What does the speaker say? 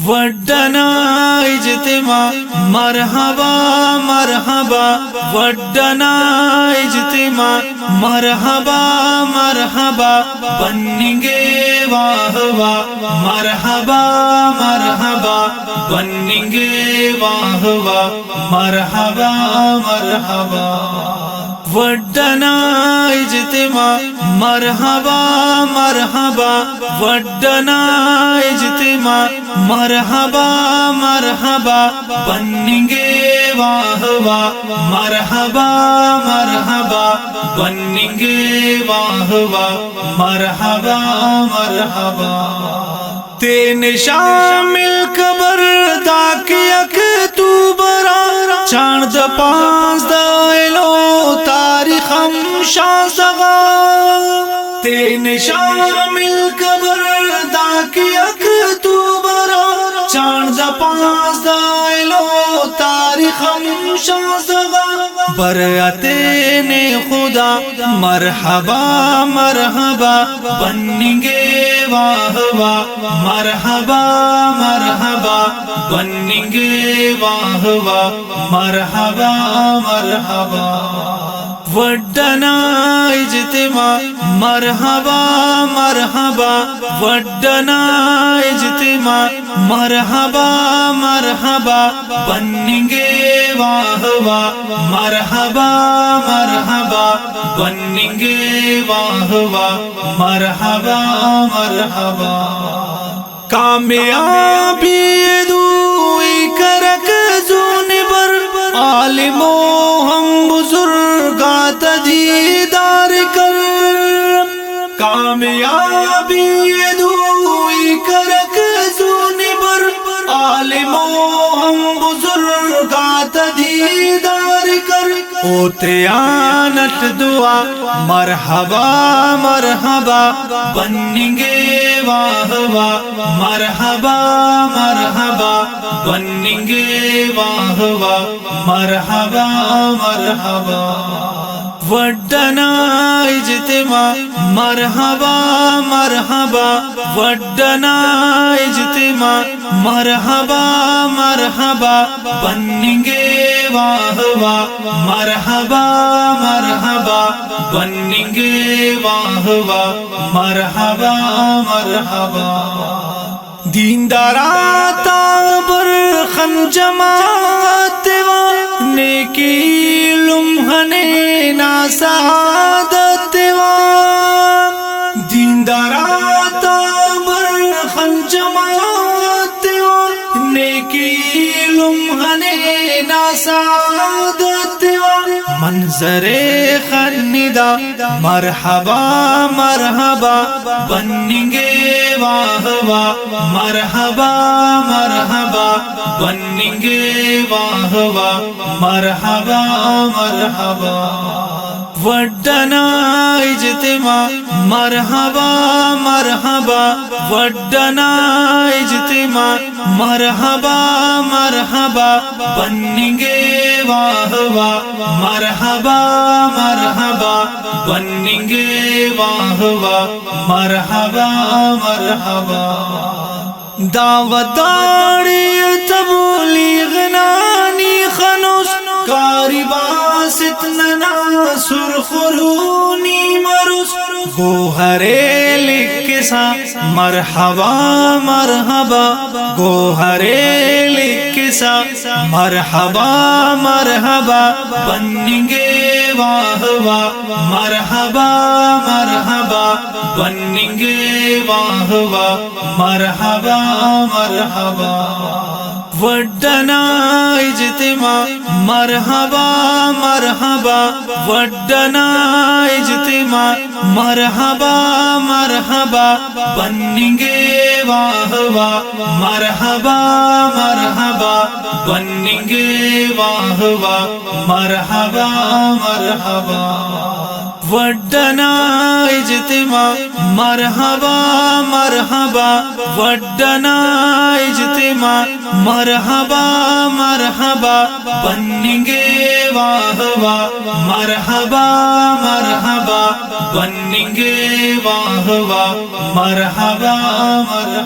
وڈنا اجتماع مرحبا مرحبا، وڈنا اجتماع مرحبا مرحبا، بننگے واہ واہ مرحبا مرحبا، بننگے واہ واہ مرحبا مرحبا، وڈنا اجتماع مرحبا مرحبا، وڈنا اجتماع مرحبا مرحبا، بننگے واہ واہ مرحبا مرحبا، بننگے واہ واہ مرحبا مرحبا، تین شامل قبر تاک اکتوبر چاند پانز دائلو تاریخم شاسغا، تین شامل قبر تاک اکتوبر چاند پانز دائلو تاریخم شاسغا، براتین خدا مرحبا مرحبا، بننگے واہ واہ مرحبا مرحبا، بننگے واہ واہ مرحبا مرحبا، وڈنا اجتماع مرحبا مرحبا، وڈنا اجتماع مرحبا مرحبا، بننگے واہ واہ مرحبا مرحبا، بننگے واہ واہ مرحبا مرحبا، کامیابی دوئی کرک زون بر عالمو ہم بزرگات دیدار کر، کامیابی دوئی کرک زون بر عالمو ہم بزرگات دیدار کر، اوتیانت دعا مرحبا مرحبا، بننگے واہ واہ مرحبا مرحبا، بننگے واہ واہ مرحبا مرحبا، وڈنا اجتماع مرحبا مرحبا، وڈنا اجتماع مرحبا مرحبا، بننگے واہ واہ مرحبا مرحبا، بننگے واہ واہ مرحبا مرحبا، دیندارات بر خن جماعت و نیکی لمحنے نا سعادت و، دیندارات بر خن جماعت و نیکی لمحنے نا سعادت و، منظر خندا مرحبا مرحبا، بننگے واہ واہ مرحبا مرحبا، بننگے واہ واہ مرحبا مرحبا، وڈنا اجتماع مرحبا مرحبا، وڈنا اجتماع مرحبا مرحبا، بننگے واہ واہ مرحبا مرحبا، بننگے واہ واہ مرحبا مرحبا، دعوتاڑی تبلیغ نانی خنوس کاری باست ننا سرخرونی مروس، گوہرے لکسا مرحبا مرحبا، گوہرے لکسا مرحبا مرحبا، بننگے واہ واہ مرحبا مرحبا، بننگے واہ واہ مرحبا مرحبا، وڈنا اجتماع مرحبا مرحبا، وڈنا اجتماع مرحبا مرحبا، بننگے واہ واہ مرحبا مرحبا، بننگے واہ واہ مرحبا مرحبا، وڈنا اجتماع مرحبا مرحبا، وڈنا اجتماع مرحبا مرحبا، بننگے واہ واہ مرحبا مرحبا، بننگے واہ واہ مرحبا مرحبا۔